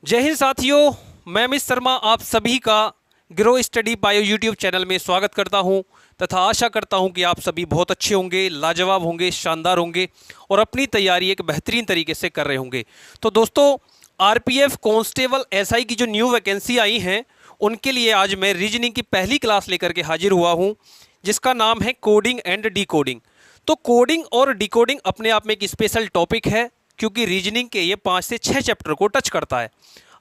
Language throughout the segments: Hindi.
जय हिंद साथियों, मैं अमित शर्मा आप सभी का grow study bio YouTube channel में स्वागत करता हूं तथा आशा करता हूं कि आप सभी बहुत अच्छे होंगे, लाजवाब होंगे, शानदार होंगे और अपनी तैयारी एक बेहतरीन तरीके से कर रहे होंगे। तो दोस्तों, आरपीएफ कांस्टेबल एसआई की जो न्यू वैकेंसी आई हैं उनके लिए आज मैं रीजनिंग की पहली क्लास लेकर के हाजिर हुआ हूँ, जिसका नाम है कोडिंग एंड डिकोडिंग। तो कोडिंग और डिकोडिंग अपने आप में एक स्पेशल टॉपिक है, क्योंकि रीजनिंग के ये 5 से 6 चैप्टर को टच करता है।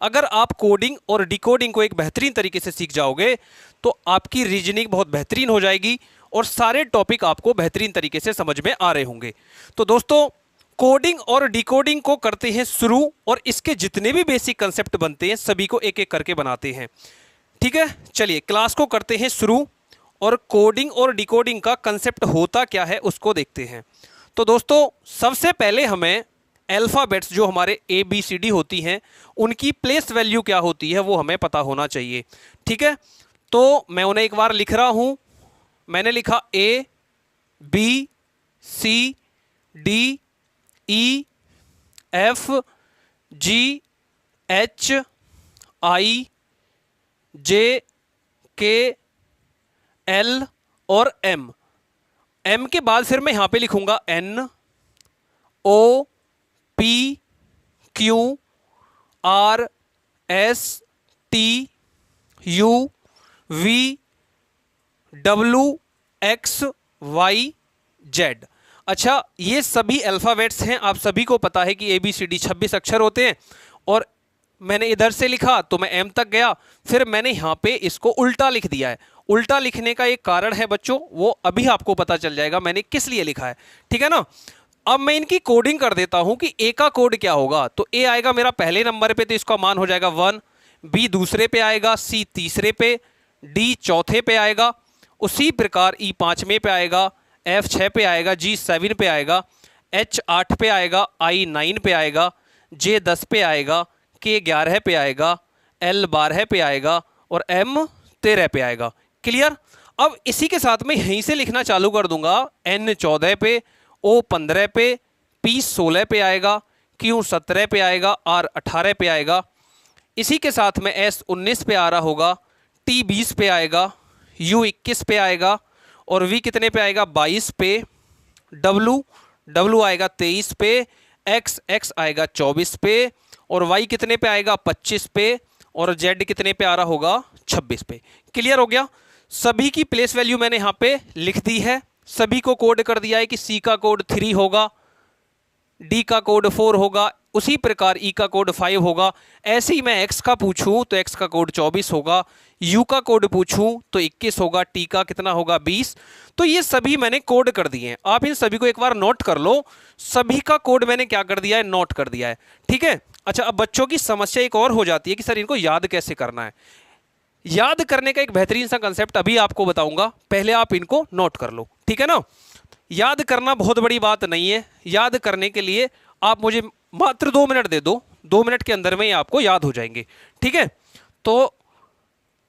अगर आप कोडिंग और डिकोडिंग को एक बेहतरीन तरीके से सीख जाओगे तो आपकी रीजनिंग बहुत बेहतरीन हो जाएगी और सारे टॉपिक आपको बेहतरीन तरीके से समझ में आ रहे होंगे। तो दोस्तों, कोडिंग और डिकोडिंग को करते हैं शुरू और इसके जितने भी बेसिक कंसेप्ट बनते हैं सभी को एक एक करके बनाते हैं। ठीक है, चलिए क्लास को करते हैं शुरू और कोडिंग और डिकोडिंग का कंसेप्ट होता क्या है उसको देखते हैं। तो दोस्तों, सबसे पहले हमें अल्फ़ाबेट्स जो हमारे ABCD होती हैं उनकी प्लेस वैल्यू क्या होती है वो हमें पता होना चाहिए। ठीक है, तो मैं उन्हें एक बार लिख रहा हूँ। मैंने लिखा A B C D E F G H I J K L और M के बाद फिर मैं यहाँ पे लिखूँगा N O P Q R S T U V W X Y Z। अच्छा, ये सभी अल्फ़ाबेट्स हैं। आप सभी को पता है कि ABCD 26 अक्षर होते हैं और मैंने इधर से लिखा तो मैं M तक गया, फिर मैंने यहाँ पे इसको उल्टा लिख दिया है। उल्टा लिखने का एक कारण है बच्चों, वो अभी आपको पता चल जाएगा मैंने किस लिए लिखा है। ठीक है ना। अब मैं इनकी कोडिंग कर देता हूं कि ए का कोड क्या होगा। तो ए आएगा मेरा पहले नंबर पे, तो इसका मान हो जाएगा 1। बी दूसरे पे आएगा, सी तीसरे पे, डी चौथे पे आएगा, उसी प्रकार ई 5वें पे आएगा, एफ 6 पे आएगा, जी 7 पे आएगा, एच 8 पे आएगा, आई 9 पे आएगा, जे 10 पे आएगा, के 11 पे आएगा, एल 12 पे आएगा और एम 13 पे आएगा। क्लियर। अब इसी के साथ मैं यहीं से लिखना चालू कर दूंगा। एन 14 पे, O 15 पे, P 16 पे आएगा, Q 17 पे आएगा, R 18 पे आएगा। इसी के साथ में S 19 पे आ रहा होगा, T 20 पे आएगा, U 21 पे आएगा और V कितने पे आएगा 22 पे, W आएगा 23 पे, X आएगा 24 पे और Y कितने पे आएगा 25 पे और Z कितने पे आ रहा होगा 26 पे। क्लियर हो गया। सभी की प्लेस वैल्यू मैंने यहाँ पे लिख दी है। सभी को कोड कर दिया है कि C का कोड 3 होगा, D का कोड 4 होगा, उसी प्रकार E का कोड 5 होगा। ऐसे ही मैं X का पूछूं तो X का कोड 24 होगा, U का कोड पूछूं तो 21 होगा, T का कितना होगा 20। तो ये सभी मैंने कोड कर दिए हैं। आप इन सभी को एक बार नोट कर लो। सभी का कोड मैंने क्या कर दिया है, नोट कर दिया है। ठीक है। अच्छा, अब बच्चों की समस्या एक और हो जाती है कि सर इनको याद कैसे करना है। याद करने का एक बेहतरीन सा कंसेप्ट अभी आपको बताऊंगा, पहले आप इनको नोट कर लो। ठीक है ना। याद करना बहुत बड़ी बात नहीं है। याद करने के लिए आप मुझे मात्र 2 मिनट दे दो, 2 मिनट के अंदर में ही आपको याद हो जाएंगे। ठीक है, तो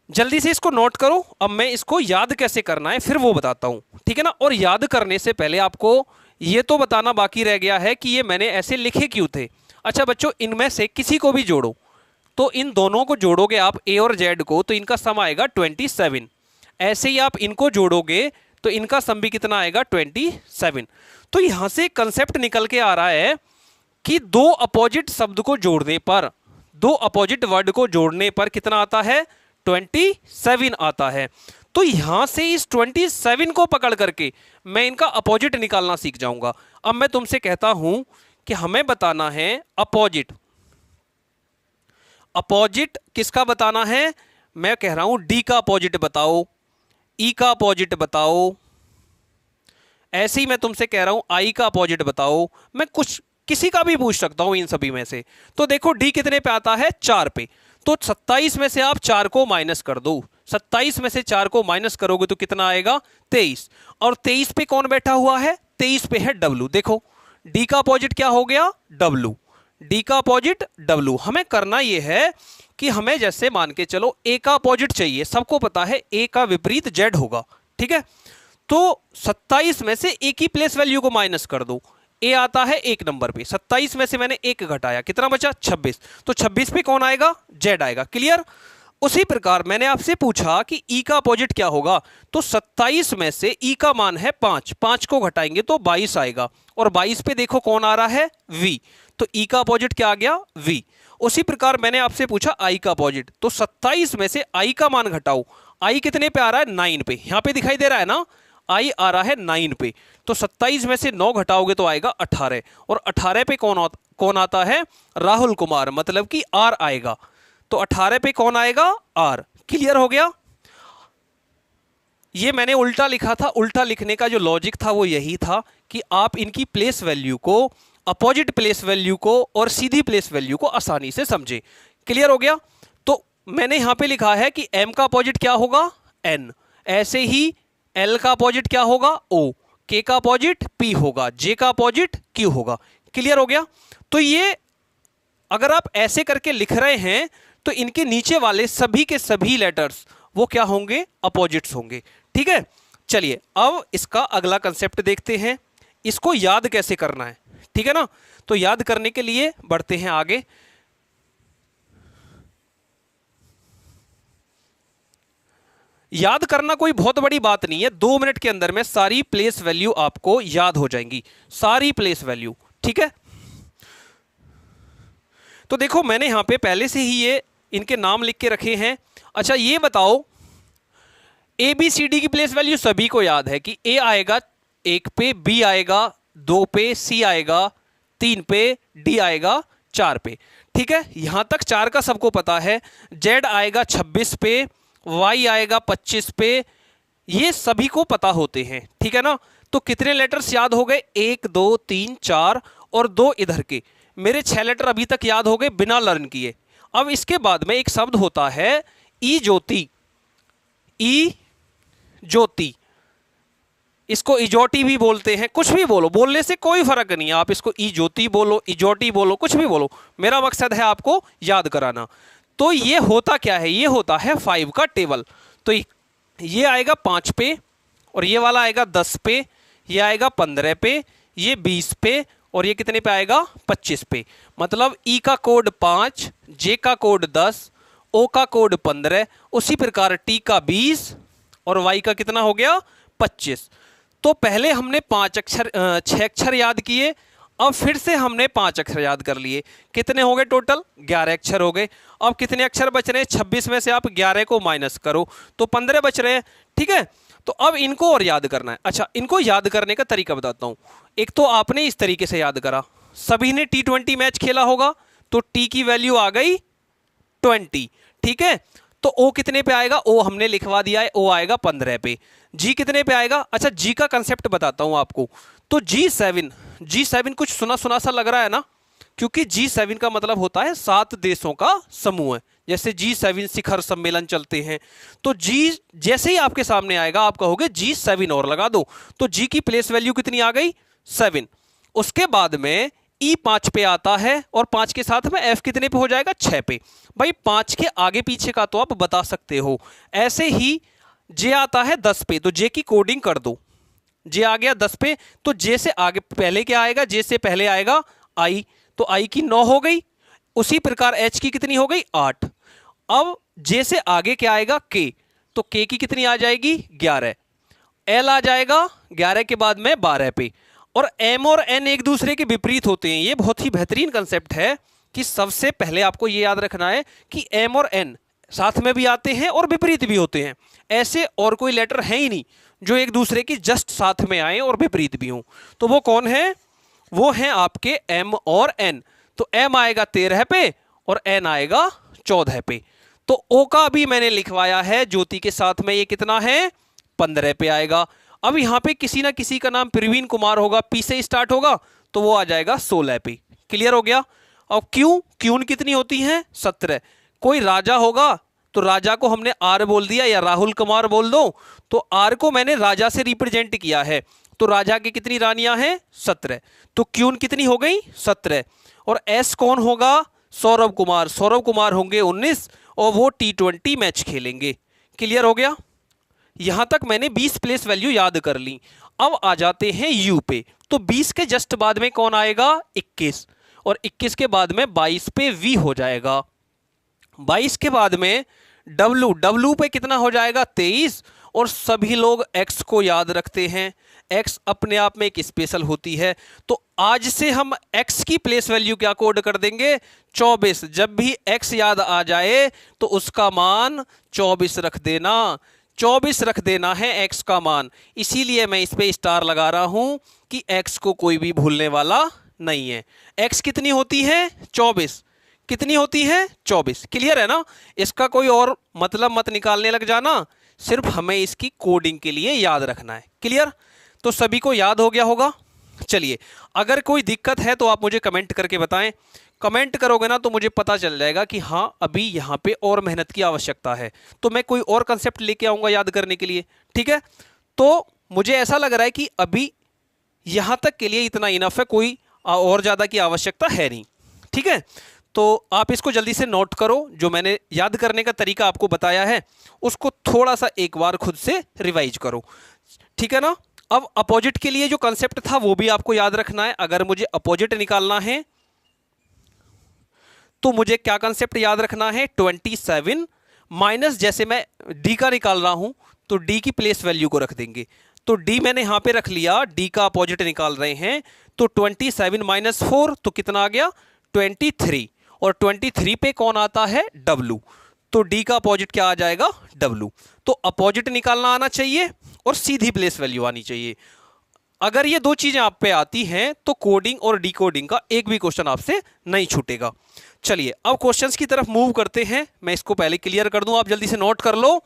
जल्दी से इसको नोट करो। अब मैं इसको याद कैसे करना है फिर वो बताता हूं। ठीक है ना। और याद करने से पहले आपको ये तो बताना बाकी रह गया है कि ये मैंने ऐसे लिखे क्यों थे। अच्छा बच्चों, इनमें से किसी को भी जोड़ो तो इन दोनों को जोड़ोगे आप A और Z को तो इनका सम आएगा 27। ऐसे ही आप इनको जोड़ोगे तो इनका सम भी कितना आएगा 27। तो यहां से कंसेप्ट निकल के आ रहा है कि दो अपोजिट शब्द को जोड़ने पर, दो अपोजिट वर्ड को जोड़ने पर कितना आता है 27 आता है। तो यहां से इस 27 को पकड़ करके मैं इनका अपोजिट निकालना सीख जाऊंगा। अब मैं तुमसे कहता हूं कि हमें बताना है अपोजिट। अपोजिट किसका बताना है? मैं कह रहा हूं D का अपोजिट बताओ, E का अपोजिट बताओ। ऐसे ही मैं तुमसे कह रहा हूं I का अपोजिट बताओ। मैं कुछ किसी का भी पूछ सकता हूं इन सभी में से। तो देखो D कितने पे आता है 4 पे, तो 27 में से आप 4 को माइनस कर दो। 27 में से 4 को माइनस करोगे तो कितना आएगा 23। और 23 पे कौन बैठा हुआ है? 23 पे है W। देखो D का अपोजिट क्या हो गया W, D का अपोजिट W। हमें करना यह है कि हमें जैसे मान के चलो A का अपोजिट चाहिए, सबको पता है A का विपरीत Z होगा। ठीक है, तो 27 में से A की प्लेस वैल्यू को माइनस कर दो। ए आता है 1 नंबर पे, 27 में से मैंने 1 घटाया, कितना बचा 26, तो 26 पे कौन आएगा, जेड आएगा। क्लियर। उसी प्रकार मैंने आपसे पूछा कि ई का अपोजिट क्या होगा, तो 27 में से ई का मान है 5, 5 को घटाएंगे तो 22 आएगा, और 22 पे देखो कौन आ रहा है, वी, तो ई का अपोजिट क्या आ गया, वी। उसी प्रकार मैंने आपसे पूछा आई का अपोजिट, तो 27 में से आई का मान घटाओ, आई कितने पे आ रहा है, 9 पे, यहां पे दिखाई दे रहा है ना, आई आ रहा है 9 पे, तो 27 में से 9 घटाओगे तो आएगा 18, और 18 पे कौन आता है, राहुल कुमार, मतलब कि आर आएगा, तो 18 पे कौन आएगा, आर। क्लियर हो गया। ये मैंने उल्टा लिखा था, उल्टा लिखने का जो लॉजिक था वो यही था कि आप इनकी प्लेस वैल्यू को, अपोजिट प्लेस वैल्यू को और सीधी प्लेस वैल्यू को आसानी से समझे। क्लियर हो गया। तो मैंने यहां पे लिखा है कि m का अपोजिट क्या होगा, n, ऐसे ही l का अपोजिट क्या होगा, o, k का अपोजिट p होगा, j का अपोजिट q होगा। क्लियर हो गया। तो ये अगर आप ऐसे करके लिख रहे हैं तो इनके नीचे वाले सभी के सभी लेटर्स वो क्या होंगे, अपोजिट्स होंगे। ठीक है। चलिए अब इसका अगला कंसेप्ट देखते हैं, इसको याद कैसे करना है। ठीक है ना। तो याद करने के लिए बढ़ते हैं आगे। याद करना कोई बहुत बड़ी बात नहीं है, 2 मिनट के अंदर में सारी प्लेस वैल्यू आपको याद हो जाएंगी, सारी प्लेस वैल्यू। ठीक है। तो देखो मैंने यहां पे पहले से ही ये इनके नाम लिख के रखे हैं। अच्छा ये बताओ, ए बी सी डी की प्लेस वैल्यू सभी को याद है कि ए आएगा 1 पे, बी आएगा 2 पे, सी आएगा 3 पे, डी आएगा 4 पे। ठीक है, यहां तक 4 का सबको पता है। जेड आएगा 26 पे, वाई आएगा 25 पे, ये सभी को पता होते हैं। ठीक है ना। तो कितने लेटर्स याद हो गए, 1 2 3 4 और 2 इधर के, मेरे 6 लेटर अभी तक याद हो गए बिना लर्न किए। अब इसके बाद में एक शब्द होता है ई ज्योति, ई ज्योति, इसको इजोटी भी बोलते हैं, कुछ भी बोलो, बोलने से कोई फर्क नहीं है, आप इसको ई ज्योति बोलो, इजोटी बोलो, कुछ भी बोलो, मेरा मकसद है आपको याद कराना। तो ये होता क्या है, ये होता है 5 का टेबल। तो ये आएगा 5 पे, और ये वाला आएगा 10 पे, ये आएगा 15 पे, ये 20 पे, और ये कितने पे आएगा, 25 पे। मतलब ई का कोड 5, जे का कोड 10, ओ का कोड 15, उसी प्रकार टी का 20 और वाई का कितना हो गया, 25। तो पहले हमने 6 अक्षर याद किए, अब फिर से हमने 5 अक्षर याद कर लिए। कितने हो गए टोटल, 11 अक्षर हो गए। अब कितने अक्षर बच रहे हैं, 26 में से आप 11 को माइनस करो तो 15 बच रहे हैं। ठीक है। तो अब इनको और याद करना है। अच्छा, इनको याद करने का तरीका बताता हूं। एक तो आपने इस तरीके से याद करा, सभी ने T20 मैच खेला होगा, तो टी की वैल्यू आ गई 20। ठीक है। तो ओ कितने पे आएगा, ओ हमने लिखवा दिया है, ओ आएगा 15 पे। जी कितने पे आएगा, अच्छा जी का कंसेप्ट बताता हूं आपको। तो G7 कुछ सुना सुना सा लग रहा है ना, क्योंकि G7 का मतलब होता है 7 देशों का समूह है। जैसे G7 शिखर सम्मेलन चलते हैं, तो जी जैसे ही आपके सामने आएगा आप कहोगे G7 और लगा दो, तो जी की प्लेस वैल्यू कितनी आ गई, 7। उसके बाद में ई 5 पे आता है, और 5 के साथ में एफ कितने पे हो जाएगा, 6 पे। भाई 5 के आगे पीछे का तो आप बता सकते हो। ऐसे ही जे आता है 10 पे, तो जे की कोडिंग कर दो, जे आ गया 10 पे, तो जे से आगे पहले क्या आएगा, जे से पहले आएगा आई, तो आई की 9 हो गई। उसी प्रकार एच की कितनी हो गई, 8। अब जे से आगे क्या आएगा, के, तो के की कितनी आ जाएगी, 11। एल आ जाएगा 11 के बाद में 12 पे। और एम और एन एक दूसरे के विपरीत होते हैं। ये बहुत ही बेहतरीन कंसेप्ट है कि सबसे पहले आपको ये याद रखना है कि एम और एन साथ में भी आते हैं और विपरीत भी होते हैं। ऐसे और कोई लेटर है ही नहीं जो एक दूसरे की जस्ट साथ में आए और विपरीत भी हों। तो वो कौन है, वो है आपके एम और एन। तो एम आएगा 13 पे और एन आएगा 14 पे। तो ओ का भी मैंने लिखवाया है ज्योति के साथ में, ये कितना है, 15 पे आएगा। अब यहां पे किसी ना किसी का नाम प्रवीण कुमार होगा, पी से स्टार्ट होगा, तो वो आ जाएगा 16 पे। क्लियर हो गया। अब क्यून कितनी होती है, 17। कोई राजा होगा तो राजा को हमने आर बोल दिया, या राहुल कुमार बोल दो, तो आर को मैंने राजा से रिप्रेजेंट किया है, तो राजा की कितनी रानियां हैं, 17। तो क्यून कितनी हो गई, 17। और एस कौन होगा, सौरभ कुमार होंगे 19, और वो T20 मैच खेलेंगे। क्लियर हो गया। यहां तक मैंने 20 प्लेस वैल्यू याद कर ली। अब आ जाते हैं यू पे। तो 20 के जस्ट बाद में कौन आएगा? 21, और 21 के बाद में 22 पे v हो जाएगा। 22 के बाद में w पे कितना हो जाएगा? 23, और सभी लोग x को याद रखते हैं। x अपने आप में एक स्पेशल होती है, तो आज से हम x की प्लेस वैल्यू क्या कोड कर देंगे? 24। जब भी x याद आ जाए तो उसका मान 24 रख देना, 24 रख देना है x का मान। इसीलिए मैं इस पे स्टार लगा रहा हूं कि x को कोई भी भूलने वाला नहीं है। x कितनी होती है? 24। कितनी होती है? 24। क्लियर है ना? इसका कोई और मतलब मत निकालने लग जाना, सिर्फ हमें इसकी कोडिंग के लिए याद रखना है। क्लियर? तो सभी को याद हो गया होगा। चलिए, अगर कोई दिक्कत है तो आप मुझे कमेंट करके बताएं। कमेंट करोगे ना तो मुझे पता चल जाएगा कि हाँ अभी यहाँ पे और मेहनत की आवश्यकता है, तो मैं कोई और कंसेप्ट लेके आऊँगा याद करने के लिए। ठीक है, तो मुझे ऐसा लग रहा है कि अभी यहाँ तक के लिए इतना इनफ है, कोई और ज़्यादा की आवश्यकता है नहीं। ठीक है, तो आप इसको जल्दी से नोट करो। जो मैंने याद करने का तरीका आपको बताया है उसको थोड़ा सा एक बार खुद से रिवाइज करो। ठीक है ना? अब अपोजिट के लिए जो कंसेप्ट था वो भी आपको याद रखना है। अगर मुझे अपोजिट निकालना है तो मुझे क्या कंसेप्ट याद रखना है? 27 माइनस, जैसे मैं d का निकाल रहा हूं तो d की प्लेस वैल्यू को रख देंगे। तो d मैंने यहां पे रख लिया, d का अपोजिट निकाल रहे हैं, तो 27 माइनस 4 तो कितना आ गया? 23, और 23 पे कौन आता है? w, तो d का अपोजिट क्या आ जाएगा? w। तो अपोजिट निकालना आना चाहिए और सीधी प्लेस वैल्यू आनी चाहिए। अगर ये दो चीजें आप पे आती हैं तो कोडिंग और डिकोडिंग का एक भी क्वेश्चन आपसे नहीं छूटेगा। चलिए अब क्वेश्चंस की तरफ मूव करते हैं। मैं इसको पहले क्लियर कर दूं, आप जल्दी से नोट कर लो।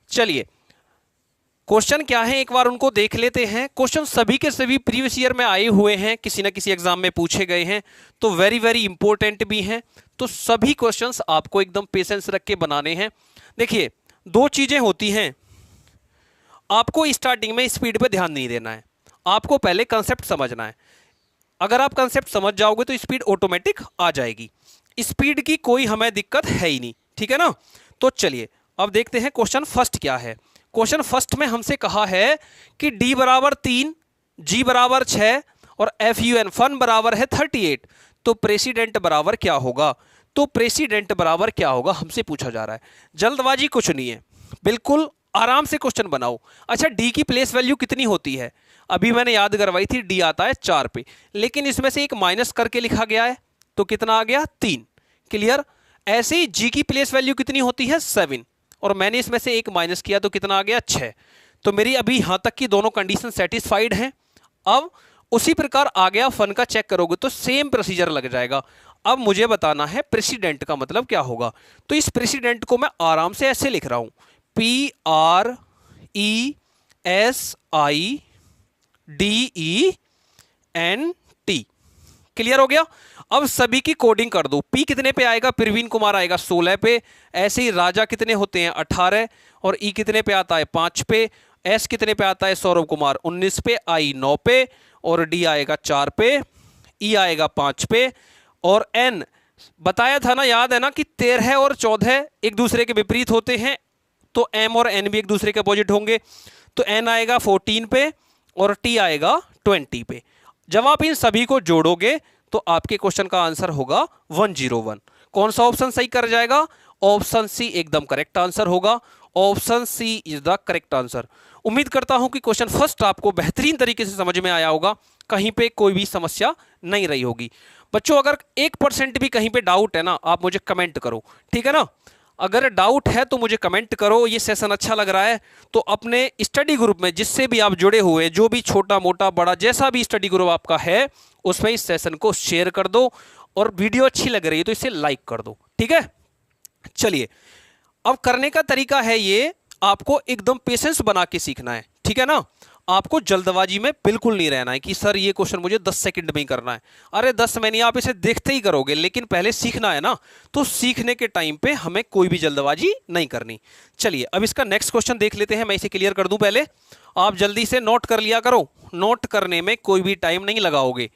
चलिए, क्वेश्चन क्या है एक बार उनको देख लेते हैं। क्वेश्चन सभी के सभी प्रीवियस ईयर में आए हुए हैं, किसी ना किसी एग्जाम में पूछे गए हैं, तो वेरी वेरी इंपॉर्टेंट भी हैं। तो सभी क्वेश्चंस आपको एकदम पेशेंस रख के बनाने हैं। देखिए, दो चीजें होती हैं, आपको स्टार्टिंग में स्पीड पे ध्यान नहीं देना है, आपको पहले कंसेप्ट समझना है। अगर आप कंसेप्ट समझ जाओगे तो स्पीड ऑटोमेटिक आ जाएगी। स्पीड की कोई हमें दिक्कत है ही नहीं। ठीक है ना? तो चलिए अब देखते हैं क्वेश्चन फर्स्ट क्या है। क्वेश्चन फर्स्ट में हमसे कहा है कि d बराबर 3, g बराबर 6 और fun फन बराबर है 38, तो प्रेसिडेंट बराबर क्या होगा? तो प्रेसिडेंट बराबर क्या होगा हमसे पूछा जा रहा है। जल्दबाजी कुछ नहीं है, बिल्कुल आराम से क्वेश्चन बनाओ। अच्छा, d की प्लेस वैल्यू कितनी होती है? अभी मैंने याद करवाई थी, d आता है 4 पे, लेकिन इसमें से एक माइनस करके लिखा गया है, तो कितना आ गया? 3। क्लियर? ऐसे ही g की प्लेस वैल्यू कितनी होती है? 7, और मैंने इसमें से एक माइनस किया तो कितना आ गया? 6। तो मेरी अभी यहां तक की दोनों कंडीशन सेटिस्फाइड हैं। अब उसी प्रकार आ गया फन का, चेक करोगे तो सेम प्रोसीजर लग जाएगा। अब मुझे बताना है प्रेसिडेंट का मतलब क्या होगा। तो इस प्रेसिडेंट को मैं आराम से ऐसे लिख रहा हूं, PRESIDENT। क्लियर हो गया? अब सभी की कोडिंग कर दो। P कितने पे आएगा? प्रवीण कुमार आएगा 16 पे। ऐसे ही राजा कितने होते हैं? 18। और E कितने पे आता है? 5 पे। S कितने पे आता है? सौरभ कुमार 19 पे। I 9 पे, और D आएगा 4 पे, E आएगा 5 पे, और N बताया था ना, याद है ना कि 13 और 14 एक दूसरे के विपरीत होते हैं, तो M और N भी एक दूसरे के अपोजिट होंगे। तो N आएगा 14 पे और T आएगा 20 पे। जब आप इन सभी को जोड़ोगे तो आपके क्वेश्चन का आंसर होगा 101। कौन सा ऑप्शन सही कर जाएगा? ऑप्शन सी एकदम करेक्ट आंसर होगा। Option C is the correct answer. उम्मीद करता हूं कि क्वेश्चन फर्स्ट आपको बेहतरीन तरीके से समझ में आया होगा, कहीं पे कोई भी समस्या नहीं रही होगी। बच्चों, अगर 1% भी कहीं पे डाउट है ना, आप मुझे कमेंट करो। ठीक है ना? अगर डाउट है तो मुझे कमेंट करो। ये सेशन अच्छा लग रहा है तो अपने स्टडी ग्रुप में जिससे भी आप जुड़े हुए हैं, जो भी छोटा मोटा बड़ा जैसा भी स्टडी ग्रुप आपका है, उसमें इस सेशन को शेयर कर दो, और वीडियो अच्छी लग रही है तो इसे लाइक कर दो। ठीक है? चलिए, अब करने का तरीका है ये, आपको एकदम पेशेंस बना के सीखना है। ठीक है ना? आपको जल्दबाजी में बिल्कुल नहीं रहना है कि सर ये क्वेश्चन मुझे 10 सेकंड में ही करना है। अरे 10 में नहीं, आप इसे देखते ही करोगे, लेकिन पहले सीखना है ना, तो सीखने के टाइम पे हमें कोई भी जल्दबाजी नहीं करनी। चलिए अब इसका नेक्स्ट क्वेश्चन देख लेते हैं। मैं इसे क्लियर कर दूं पहले, आप जल्दी से नोट कर लिया करो, नोट करने में कोई भी टाइम नहीं लगाओगे।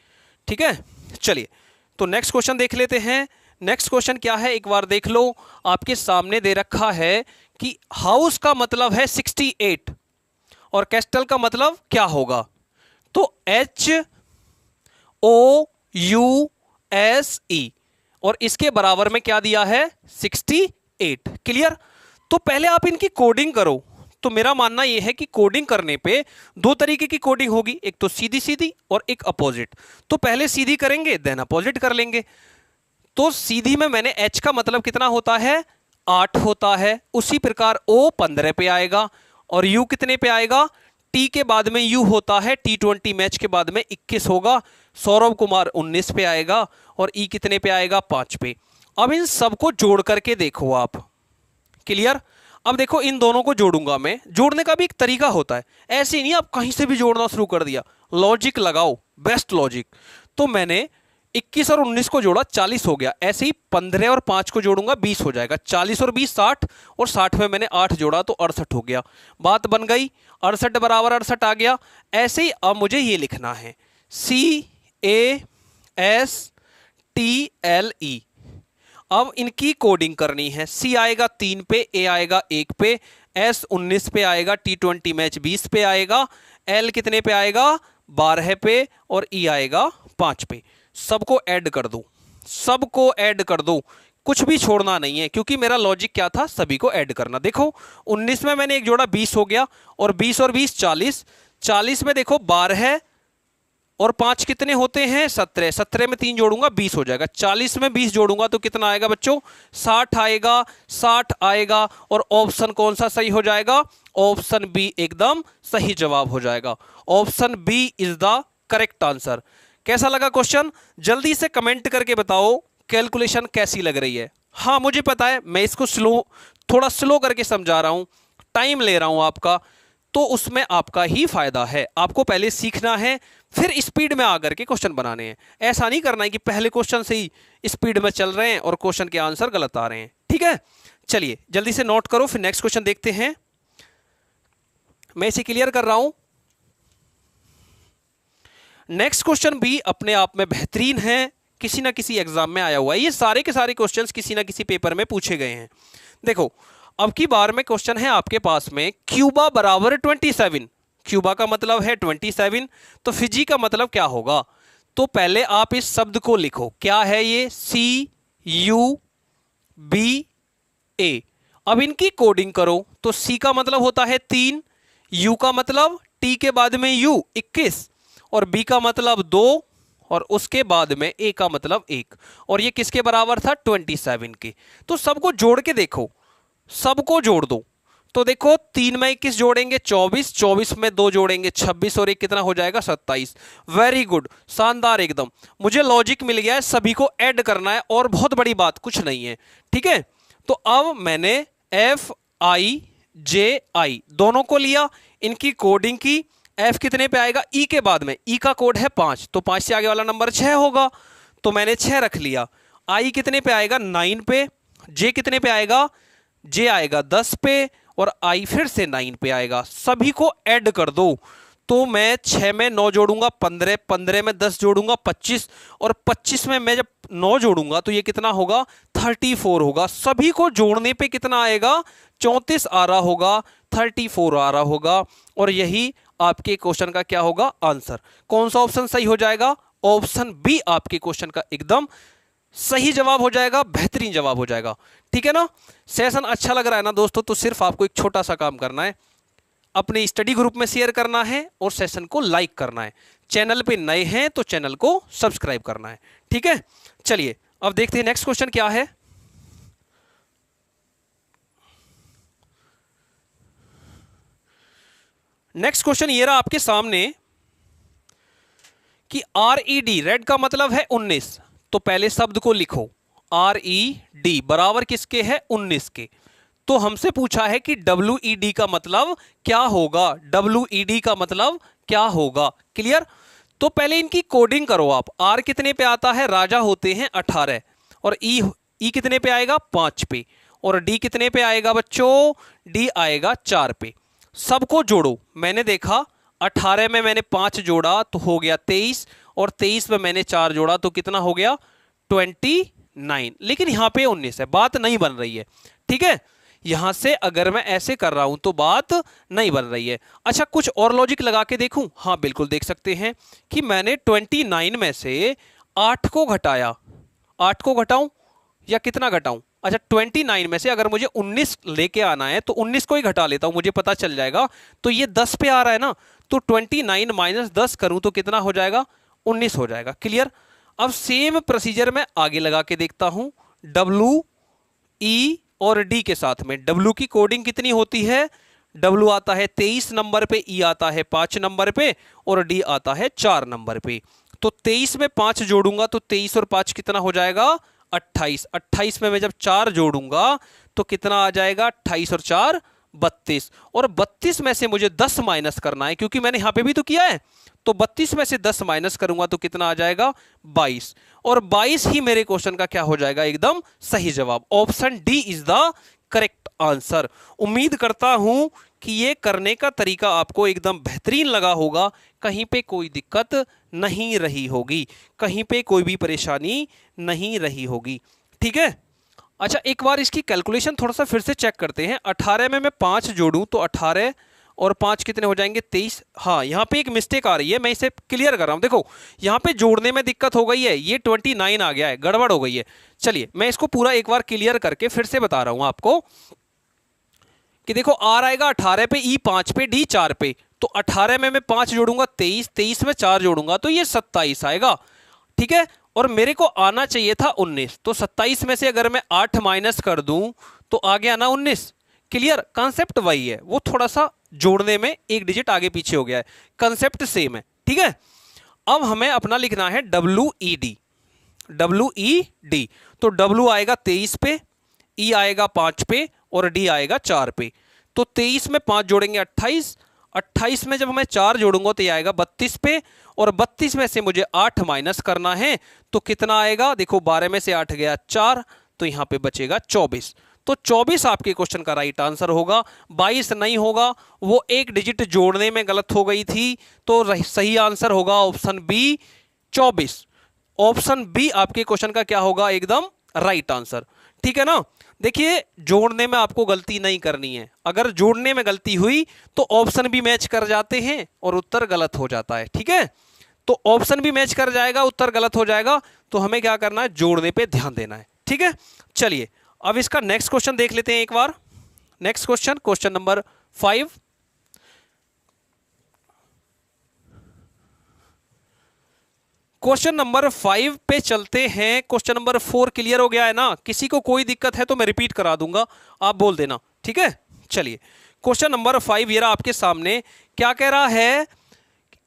ठीक है? चलिए तो नेक्स्ट क्वेश्चन देख लेते हैं। नेक्स्ट क्वेश्चन क्या है एक बार देख लो। आपके सामने दे रखा है कि हाउस का मतलब है 68 और कैस्टल का मतलब क्या होगा? तो HOUSE और इसके बराबर में क्या दिया है? 68। क्लियर? तो पहले आप इनकी कोडिंग करो। तो मेरा मानना यह है कि कोडिंग करने पे दो तरीके की कोडिंग होगी, एक तो सीधी सीधी और एक अपोजिट। तो पहले सीधी करेंगे देन अपोजिट कर लेंगे। तो सीधी में मैंने H का मतलब कितना होता है? 8 होता है। उसी प्रकार O 15 पे आएगा और U कितने पे आएगा? T के बाद में U होता है, T20 मैच के बाद में 21 होगा। सौरभ कुमार 19 पे आएगा और E कितने पे आएगा? 5 पे। अब इन सबको जोड़ करके देखो आप। क्लियर? अब देखो इन दोनों को जोड़ूंगा मैं। जोड़ने का भी एक तरीका होता है, ऐसे ही नहीं आप कहीं से भी जोड़ना शुरू कर दिया। लॉजिक लगाओ, बेस्ट लॉजिक। तो मैंने 21 और 19 को जोड़ा, 40 हो गया। ऐसे ही 15 और 5 को जोड़ूंगा, 20 हो जाएगा। 40 और 20 60 और 60 में मैंने 8 जोड़ा तो 68 हो गया। बात बन गई। 68 बराबर 68 आ गया। ऐसे ही अब मुझे ये लिखना है CASTLE। अब इनकी कोडिंग करनी है। C आएगा 3 पे, A आएगा 1 पे, S 19 पे आएगा, T20 मैच 20 पे आएगा, L कितने पे आएगा? 12 पे और E आएगा 5 पे। सबको ऐड कर दो, सबको ऐड कर दो, कुछ भी छोड़ना नहीं है, क्योंकि मेरा लॉजिक क्या था? सभी को ऐड करना। देखो 19 में मैंने एक जोड़ा, 20 हो गया और 20 और 20 40। 40 में देखो 12 और 5 कितने होते हैं? 17। 17 में 3 जोड़ूंगा 20 हो जाएगा। 40 में 20 जोड़ूंगा तो कितना आएगा बच्चों? 60 आएगा। 60 आएगा और ऑप्शन कौन सा सही हो जाएगा? ऑप्शन बी एकदम सही जवाब हो जाएगा। Option B is the correct answer. कैसा लगा क्वेश्चन? जल्दी से कमेंट करके बताओ कैलकुलेशन कैसी लग रही है। हाँ मुझे पता है मैं इसको थोड़ा स्लो करके समझा रहा हूं, टाइम ले रहा हूं आपका, तो उसमें आपका ही फायदा है। आपको पहले सीखना है, फिर स्पीड में आकर के क्वेश्चन बनाने हैं। ऐसा नहीं करना है कि पहले क्वेश्चन से ही स्पीड में चल रहे हैं और क्वेश्चन के आंसर गलत आ रहे हैं। ठीक है, चलिए जल्दी से नोट करो, फिर नेक्स्ट क्वेश्चन देखते हैं। मैं इसे क्लियर कर रहा हूं। नेक्स्ट क्वेश्चन भी अपने आप में बेहतरीन है, किसी ना किसी एग्जाम में आया हुआ है। ये सारे के सारे क्वेश्चंस किसी ना किसी पेपर में पूछे गए हैं। देखो अब की बार में क्वेश्चन है आपके पास में, क्यूबा बराबर 27। क्यूबा का मतलब है 27, तो फिजी का मतलब क्या होगा? तो पहले आप इस शब्द को लिखो, क्या है ये? CUBA। अब इनकी कोडिंग करो। तो C का मतलब होता है 3, U का मतलब T के बाद में U 21 और B का मतलब 2 और उसके बाद में A का मतलब 1, और ये किसके बराबर था? 27 के। तो सबको जोड़ के देखो, सबको जोड़ दो। तो देखो 3 में 21 जोड़ेंगे 24, 24 में 2 जोड़ेंगे 26 और 1 कितना हो जाएगा? 27। वेरी गुड, शानदार एकदम। मुझे लॉजिक मिल गया है, सभी को ऐड करना है और बहुत बड़ी बात कुछ नहीं है। ठीक है, तो अब मैंने FIJI दोनों को लिया, इनकी कोडिंग की। F कितने पे आएगा? E के बाद में, E का कोड है 5, तो 5 से आगे वाला नंबर 6 होगा, तो मैंने 6 रख लिया। I कितने पे आएगा? 9 पे। J कितने पे आएगा? J आएगा 10 पे और I फिर से 9 पे आएगा। सभी को ऐड कर दो। तो मैं 6 में 9 जोड़ूंगा 15, 15 में 10 जोड़ूंगा 25 और 25 में मैं जब 9 जोड़ूंगा तो ये कितना होगा? 34 होगा। सभी को जोड़ने पे कितना आएगा? 34 आ रहा होगा, 34 आ रहा होगा, और यही आपके क्वेश्चन का क्या होगा? आंसर। कौन सा ऑप्शन सही हो जाएगा? ऑप्शन बी आपके क्वेश्चन का एकदम सही जवाब हो जाएगा, बेहतरीन जवाब हो जाएगा। ठीक है ना? सेशन अच्छा लग रहा है ना दोस्तों? तो सिर्फ आपको एक छोटा सा काम करना है, अपने स्टडी ग्रुप में शेयर करना है और सेशन को लाइक करना है। चैनल पे नए हैं तो चैनल को सब्सक्राइब करना है। ठीक है, चलिए अब देखते हैं नेक्स्ट क्वेश्चन क्या है। नेक्स्ट क्वेश्चन ये रहा आपके सामने कि RED, रेड का मतलब है 19, तो पहले शब्द को लिखो। RED बराबर किसके है? 19 के। तो हमसे पूछा है कि WED का मतलब क्या होगा? WED का मतलब क्या होगा? क्लियर? तो पहले इनकी कोडिंग करो आप। R कितने पे आता है? राजा होते हैं 18 और E कितने पे आएगा? 5 पे, और D कितने पे आएगा बच्चों? D आएगा 4 पे। सबको जोड़ो। मैंने देखा 18 में मैंने 5 जोड़ा तो हो गया 23, और 23 में मैंने 4 जोड़ा तो कितना हो गया? 29। लेकिन यहां पे 19 है, बात नहीं बन रही है। ठीक है, यहां से अगर मैं ऐसे कर रहा हूं तो बात नहीं बन रही है। अच्छा, कुछ और लॉजिक लगा के देखूं? हाँ बिल्कुल, देख सकते हैं कि मैंने 29 में से 8 को घटाया। 8 को घटाऊं या कितना घटाऊं? अच्छा, 29 में से अगर मुझे 19 लेके आना है तो 19 को ही घटा लेता हूं, मुझे पता चल जाएगा। तो ये 10 पे आ रहा है ना, तो 29 माइनस 10 करूं तो कितना हो जाएगा? 19 हो जाएगा। क्लियर? अब सेम प्रोसीजर मैं आगे लगा के देखता हूं, डब्ल्यू ई और डी के साथ में। डब्ल्यू की कोडिंग कितनी होती है? डब्ल्यू आता है 23 नंबर पे, ई आता है 5 नंबर पे और डी आता है 4 नंबर पे। तो 23 में 5 जोड़ूंगा तो 23 और 5 कितना हो जाएगा? 28। 28 में मैं जब 4 जोड़ूंगा तो कितना आ जाएगा? 28 और 4 32। और 32 में से मुझे 10 माइनस करना है, क्योंकि मैंने यहां पे भी तो किया है। तो 32 में से 10 माइनस करूंगा तो कितना आ जाएगा? 22। और 22 ही मेरे क्वेश्चन का क्या हो जाएगा? एकदम सही जवाब। Option D is the correct answer. उम्मीद करता हूं कि ये करने का तरीका आपको एकदम बेहतरीन लगा होगा, कहीं पे कोई दिक्कत नहीं रही होगी, कहीं पे कोई भी परेशानी नहीं रही होगी। ठीक है? अच्छा, एक बार इसकी कैलकुलेशन थोड़ा सा फिर से चेक करते हैं। 18 में मैं 5 जोड़ूं तो 18 और 5 कितने हो जाएंगे? 23। हाँ, यहाँ पे एक मिस्टेक आ रही है, मैं इसे क्लियर कर रहा हूँ। देखो, यहाँ पे जोड़ने में दिक्कत हो गई है, ये 29 आ गया है, गड़बड़ हो गई है। चलिए मैं इसको पूरा एक बार क्लियर करके फिर से बता रहा हूँ आपको कि देखो, आर आएगा 18 पे, ई 5 पे, डी 4 पे। तो 18 में मैं 5 जोड़ूंगा 23, 23 में 4 जोड़ूंगा तो ये 27 आएगा। ठीक है? और मेरे को आना चाहिए था 19, तो 27 में से अगर मैं 8 माइनस कर दूं तो आ गया ना 19। क्लियर? कॉन्सेप्ट वही है, वो थोड़ा सा जोड़ने में एक डिजिट आगे पीछे हो गया है, कॉन्सेप्ट सेम है। ठीक है? अब हमें अपना लिखना है W E D. W E D, तो डब्ल्यू आएगा 23 पे, ई आएगा 5 पे और डी आएगा 4 पे। तो 23 में 5 जोड़ेंगे 28, 28 में जब मैं 4 जोड़ूंगा तो ये आएगा 32 पे, और 32 में से मुझे 8 माइनस करना है तो कितना आएगा? देखो, 12 में से 8 गया 4, तो यहां पे बचेगा 24। तो 24 आपके क्वेश्चन का राइट आंसर होगा, 22 नहीं होगा, वो एक डिजिट जोड़ने में गलत हो गई थी। तो सही आंसर होगा ऑप्शन बी, 24। ऑप्शन बी आपके क्वेश्चन का क्या होगा? एकदम राइट आंसर। ठीक है ना? देखिए, जोड़ने में आपको गलती नहीं करनी है। अगर जोड़ने में गलती हुई तो ऑप्शन भी मैच कर जाते हैं और उत्तर गलत हो जाता है। ठीक है? तो ऑप्शन भी मैच कर जाएगा, उत्तर गलत हो जाएगा, तो हमें क्या करना है? जोड़ने पे ध्यान देना है। ठीक है? चलिए अब इसका नेक्स्ट क्वेश्चन देख लेते हैं एक बार। Next question, question number 5। Question number 5 पे चलते हैं। क्वेश्चन नंबर 4 क्लियर हो गया है ना? किसी को कोई दिक्कत है तो मैं रिपीट करा दूंगा, आप बोल देना। ठीक है? चलिए क्वेश्चन नंबर 5 ये रहा आपके सामने। क्या कह रहा है?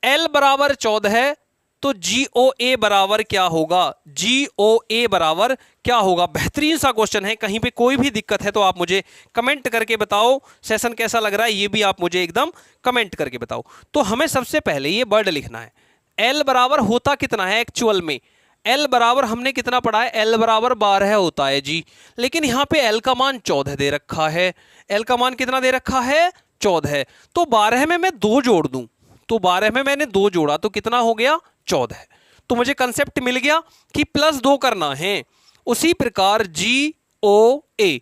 L बराबर 14 है तो GOA बराबर क्या होगा? GOA बराबर क्या होगा? बेहतरीन सा क्वेश्चन है, कहीं पे कोई भी दिक्कत है तो आप मुझे कमेंट करके बताओ। सेशन कैसा लग रहा है ये भी आप मुझे एकदम कमेंट करके बताओ। तो हमें सबसे पहले ये वर्ड लिखना है। L बराबर होता कितना है एक्चुअल में? L बराबर हमने कितना पढ़ा है? L बराबर 12 होता है जी, लेकिन यहाँ पे L का मान 14 दे रखा है। L का मान कितना दे रखा है? 14। तो 12 में मैं 2 जोड़ दूं, तो 12 में मैंने 2 जोड़ा तो कितना हो गया? 14। तो मुझे कंसेप्ट मिल गया कि +2 करना है। उसी प्रकार GOA,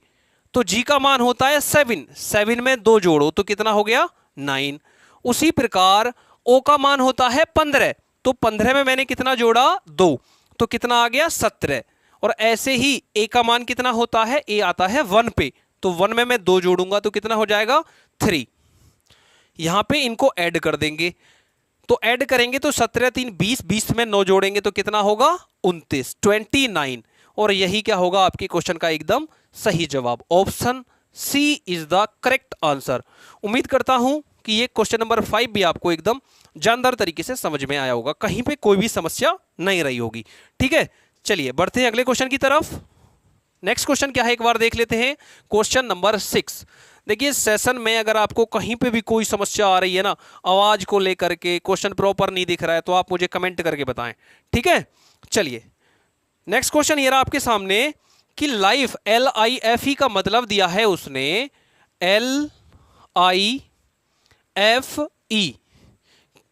तो G का मान होता है 7, 7 में 2 जोड़ो तो कितना हो गया? 9। उसी प्रकार O का मान होता है 15, तो 15 में मैंने कितना जोड़ा? 2, तो कितना आ गया? 17। और ऐसे ही A का मान कितना होता है? A आता है 1 पे, तो 1 में मैं 2 जोड़ूंगा तो कितना हो जाएगा? 3। यहां पे इनको ऐड कर देंगे, तो ऐड करेंगे तो 17 3 20, 20 में 9 जोड़ेंगे तो कितना होगा? 29, 29। और यही क्या होगा आपके क्वेश्चन का एकदम सही जवाब। Option C is the correct answer. उम्मीद करता हूं कि ये क्वेश्चन नंबर 5 भी आपको एकदम जानदार तरीके से समझ में आया होगा, कहीं पे कोई भी समस्या नहीं रही होगी। ठीक है? चलिए बढ़ते हैं अगले क्वेश्चन की तरफ। नेक्स्ट क्वेश्चन क्या है एक बार देख लेते हैं। Question number 6। देखिए, सेशन में अगर आपको कहीं पे भी कोई समस्या आ रही है ना, आवाज को लेकर के, क्वेश्चन प्रॉपर नहीं दिख रहा है, तो आप मुझे कमेंट करके बताएं। ठीक है? चलिए नेक्स्ट क्वेश्चन ये रहा आपके सामने कि लाइफ, LIFE का मतलब दिया है उसने LIFE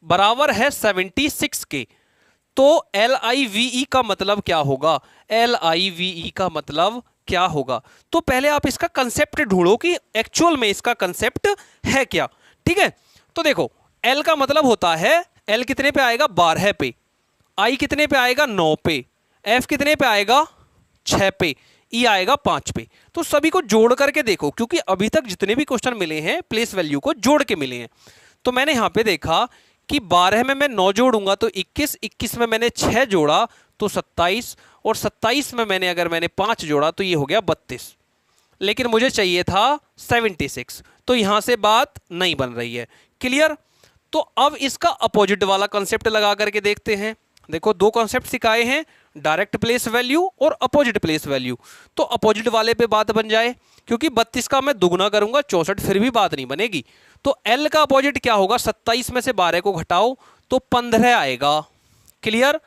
बराबर है 76 के। तो LIVE का मतलब क्या होगा? LIVE का मतलब क्या होगा। तो पहले आप इसका कंसेप्ट ढूंढो कि एक्चुअल में इसका कंसेप्ट है क्या। ठीक है, तो देखो एल का मतलब होता है, एल कितने पे आएगा 12 पे, आई कितने पे आएगा 9 पे, एफ कितने पे आएगा 6 पे, ई आएगा 5 पे। तो सभी को जोड़ करके देखो, क्योंकि अभी तक जितने भी क्वेश्चन मिले हैं प्लेस वैल्यू को जोड़ के मिले हैं। तो मैंने यहां पे देखा कि 12 में मैं 9 जोड़ूंगा तो 21, 21 में मैंने 6 जोड़ा तो 27, और 27 में मैंने 5 जोड़ा तो ये हो गया 32। लेकिन मुझे चाहिए था 76, तो यहां से बात नहीं बन रही है। क्लियर। तो अब इसका अपोजिट वाला कंसेप्ट लगा करके देखते हैं। देखो दो कॉन्सेप्ट सिखाए हैं, डायरेक्ट प्लेस वैल्यू और अपोजिट प्लेस वैल्यू। तो अपोजिट वाले पे बात बन जाए, क्योंकि 32 का मैं दुगना करूंगा 64, फिर भी बात नहीं बनेगी। तो L का अपोजिट क्या होगा, 27 में से 12 को घटाओ तो 15 आएगा। क्लियर।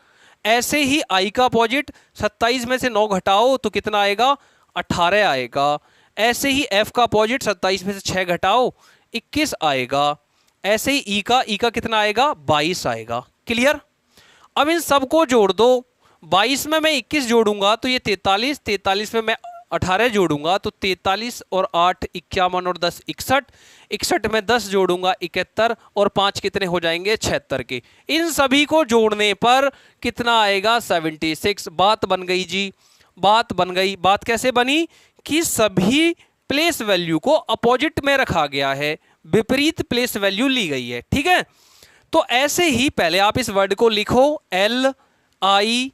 ऐसे ही I का अपोजिट 27 में से 9 घटाओ तो कितना आएगा, 18 आएगा। ऐसे ही F का अपोजिट 27 में से 6 घटाओ 21 आएगा। ऐसे ही ई का कितना आएगा, 22 आएगा। क्लियर। अब इन सबको जोड़ दो, 22 में मैं 21 जोड़ूंगा तो ये 43, 43 में मैं 18 जोड़ूंगा तो 43 और 8 51 और 10 61, 61 में 10 जोड़ूंगा 71 और 5 कितने हो जाएंगे 76 के। इन सभी को जोड़ने पर कितना आएगा 76। बात बन गई जी, बात बन गई। बात कैसे बनी कि सभी प्लेस वैल्यू को अपोजिट में रखा गया है, विपरीत प्लेस वैल्यू ली गई है। ठीक है, तो ऐसे ही पहले आप इस वर्ड को लिखो LIVE,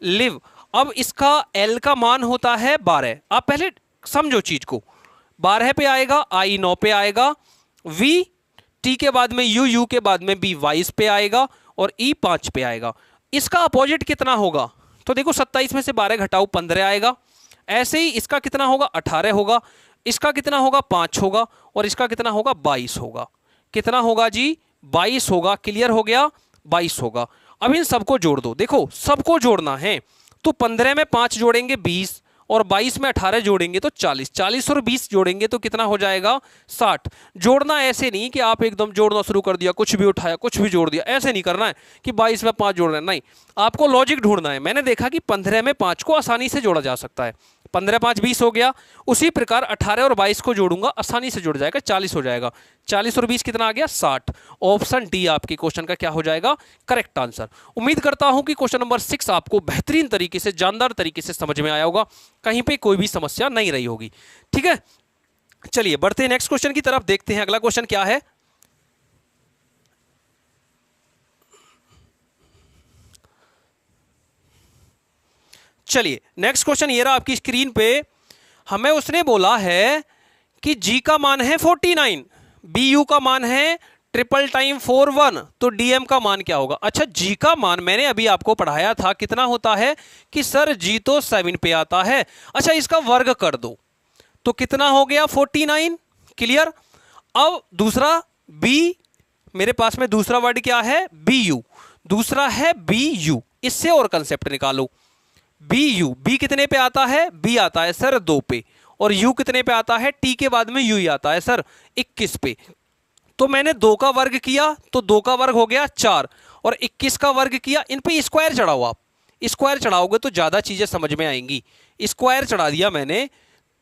लिव। अब इसका L का मान होता है 12। आप पहले समझो चीज को, 12 पे आएगा, I 9 पे आएगा, V T के बाद में U के बाद में B 22 पे आएगा और E 5 पे आएगा। इसका अपोजिट कितना होगा, तो देखो 27 में से 12 घटाओ 15 आएगा। ऐसे ही इसका कितना होगा 18 होगा, इसका कितना होगा 5 होगा और इसका कितना होगा 22 होगा। कितना होगा जी 22 होगा। क्लियर हो गया, 22 होगा। अब इन सबको जोड़ दो, देखो सबको जोड़ना है तो 15 में 5 जोड़ेंगे 20 और 22 में 18 जोड़ेंगे तो 40, 40 और 20 जोड़ेंगे तो कितना हो जाएगा 60। जोड़ना ऐसे नहीं कि आप एकदम जोड़ना शुरू कर दिया, कुछ भी उठाया कुछ भी जोड़ दिया, ऐसे नहीं करना है कि 22 में 5 जोड़ना है, नहीं। आपको लॉजिक ढूंढना है। मैंने देखा कि 15 में 5 को आसानी से जोड़ा जा सकता है, 15 5 20 हो गया। उसी प्रकार 18 और 22 को जोड़ूंगा, आसानी से जुड़ जाएगा, 40 हो जाएगा। 40 और 20 कितना आ गया 60। ऑप्शन डी आपके क्वेश्चन का क्या हो जाएगा, करेक्ट आंसर। उम्मीद करता हूं कि क्वेश्चन नंबर 6 आपको बेहतरीन तरीके से, जानदार तरीके से समझ में आया होगा, कहीं पे कोई भी समस्या नहीं रही होगी। ठीक है, चलिए बढ़ते हैं नेक्स्ट क्वेश्चन की तरफ, देखते हैं अगला क्वेश्चन क्या है। चलिए नेक्स्ट क्वेश्चन ये रहा आपकी स्क्रीन पे। हमें उसने बोला है कि G का मान है 49, BU का मान है 411, तो DM का मान क्या होगा। अच्छा, G का मान मैंने अभी आपको पढ़ाया था कितना होता है कि सर G तो 7 पे आता है। अच्छा, इसका वर्ग कर दो तो कितना हो गया 49। क्लियर। अब दूसरा B, मेरे पास में दूसरा वर्ड क्या है BU, दूसरा है BU। इससे और कंसेप्ट निकालो। BU, B कितने पे आता है, B आता है सर 2 पे, और U कितने पे आता है, T के बाद में U ही आता है सर 21 पे। तो मैंने 2 का वर्ग किया तो 2 का वर्ग हो गया 4 और 21 का वर्ग किया। इन पे स्क्वायर चढ़ाओ, आप स्क्वायर चढ़ाओगे तो ज्यादा चीजें समझ में आएंगी। स्क्वायर चढ़ा दिया मैंने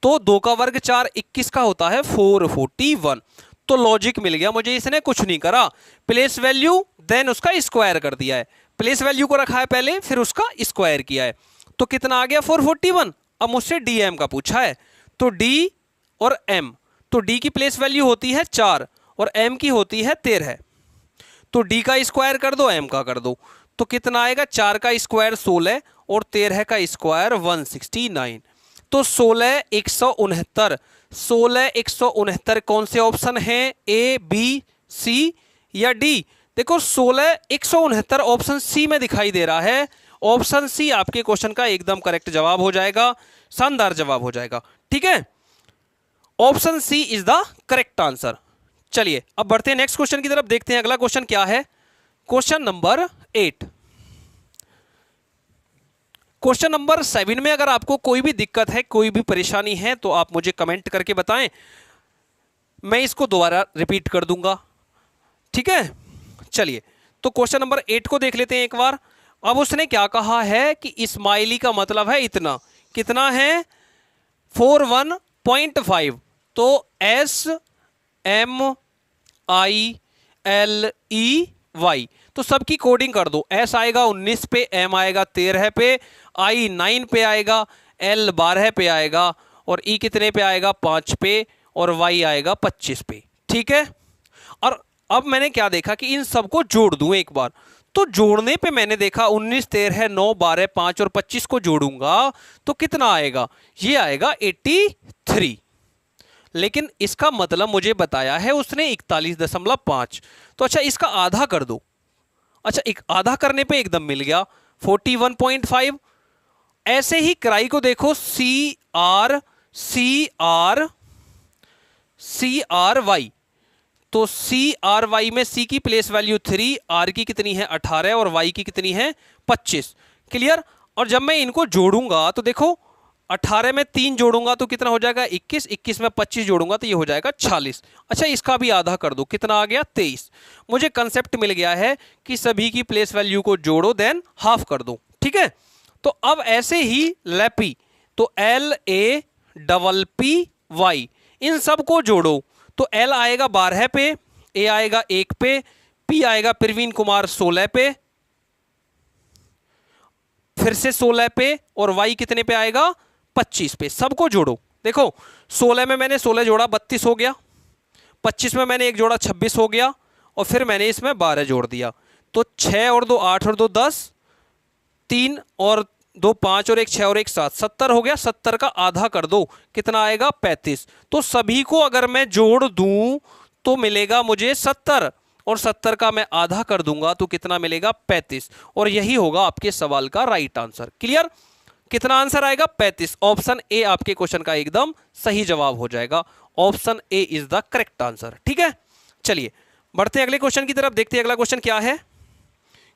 तो 2 का वर्ग 4, 21 का होता है 441। तो लॉजिक मिल गया मुझे, इसने कुछ नहीं करा, प्लेस वैल्यू देन उसका स्क्वायर कर दिया है। प्लेस वैल्यू को रखा है पहले, फिर उसका स्क्वायर किया है, तो कितना आ गया 441। अब मुझसे DM का पूछा है, तो D और M, तो D की प्लेस वैल्यू होती है 4 और M की होती है 13, तो D का स्क्वायर कर दो M का कर दो, तो कितना आएगा 4 का स्क्वायर 16 और 13 का स्क्वायर 169, तो 16 169। 16 169 कौन से ऑप्शन है, A B C या D। देखो 16 169 ऑप्शन C में दिखाई दे रहा है। ऑप्शन सी आपके क्वेश्चन का एकदम करेक्ट जवाब हो जाएगा, शानदार जवाब हो जाएगा। ठीक है, option C is the correct answer. चलिए अब बढ़ते हैं नेक्स्ट क्वेश्चन की तरफ, देखते हैं अगला क्वेश्चन क्या है। Question number 8। क्वेश्चन नंबर 7 में अगर आपको कोई भी दिक्कत है, कोई भी परेशानी है तो आप मुझे कमेंट करके बताएं, मैं इसको दोबारा रिपीट कर दूंगा। ठीक है, चलिए तो क्वेश्चन नंबर 8 को देख लेते हैं एक बार। अब उसने क्या कहा है कि स्माइली का मतलब है इतना, कितना है 41.5। तो SMILEY, तो सबकी कोडिंग कर दो। S आएगा 19 पे, M आएगा 13 पे, I 9 पे आएगा, L 12 पे आएगा, और E कितने पे आएगा 5 पे, और Y आएगा 25 पे। ठीक है। और अब मैंने क्या देखा कि इन सबको जोड़ दूं एक बार। तो जोड़ने पे मैंने देखा 19, 13, 9, 12, 5 और 25 को जोड़ूंगा तो कितना आएगा, ये आएगा 83। लेकिन इसका मतलब मुझे बताया है उसने 41.5। तो अच्छा इसका आधा कर दो। अच्छा एक आधा करने पे एकदम मिल गया 41.5। ऐसे ही क्राई को देखो, CRY। तो CRY में C की प्लेस वैल्यू 3, R की कितनी है 18 और Y की कितनी है 25। क्लियर। और जब मैं इनको जोड़ूंगा तो देखो 18 में 3 जोड़ूंगा तो कितना हो जाएगा 21, 21 में 25 जोड़ूंगा तो ये हो जाएगा 46। अच्छा इसका भी आधा कर दो, कितना आ गया 23। मुझे कंसेप्ट मिल गया है कि सभी की प्लेस वैल्यू को जोड़ो देन हाफ कर दो। ठीक है। तो अब ऐसे ही लैपी, तो LAPPY, इन सब को जोड़ो तो L आएगा 12 पे, A आएगा 1 पे, P आएगा प्रवीण कुमार 16 पे, फिर से 16 पे, और Y कितने पे आएगा 25 पे। सबको जोड़ो। देखो 16 में मैंने 16 जोड़ा 32 हो गया, 25 में मैंने एक जोड़ा 26 हो गया, और फिर मैंने इसमें 12 जोड़ दिया तो 6 और 2 8 और 2 10, 3 और 2 5 और 1 6 और 1 7, 70 हो गया। 70 का आधा कर दो, कितना आएगा 35। तो सभी को अगर मैं जोड़ दूं तो मिलेगा मुझे 70, और 70 का मैं आधा कर दूंगा तो कितना मिलेगा 35। और यही होगा आपके सवाल का राइट आंसर। क्लियर। कितना आंसर आएगा 35। ऑप्शन ए आपके क्वेश्चन का एकदम सही जवाब हो जाएगा। Option A is the correct answer. ठीक है। चलिए बढ़ते हैं अगले क्वेश्चन की तरफ, देखते हैं अगला क्वेश्चन क्या है।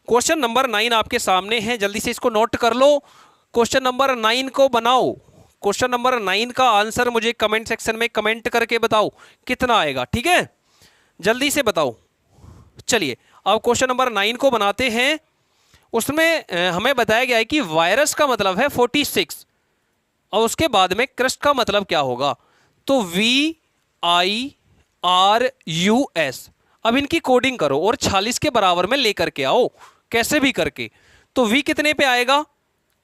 क्वेश्चन नंबर 9 आपके सामने है, जल्दी से इसको नोट कर लो। क्वेश्चन नंबर 9 को बनाओ। क्वेश्चन नंबर 9 का आंसर मुझे कमेंट सेक्शन में कमेंट करके बताओ कितना आएगा। ठीक है, जल्दी से बताओ। चलिए अब क्वेश्चन नंबर 9 को बनाते हैं। उसमें हमें बताया गया है कि वायरस का मतलब है 46, और उसके बाद में क्रस्ट का मतलब क्या होगा, तो VIRUS। अब इनकी कोडिंग करो और 46 के बराबर में लेकर के आओ, कैसे भी करके। तो V कितने पे आएगा,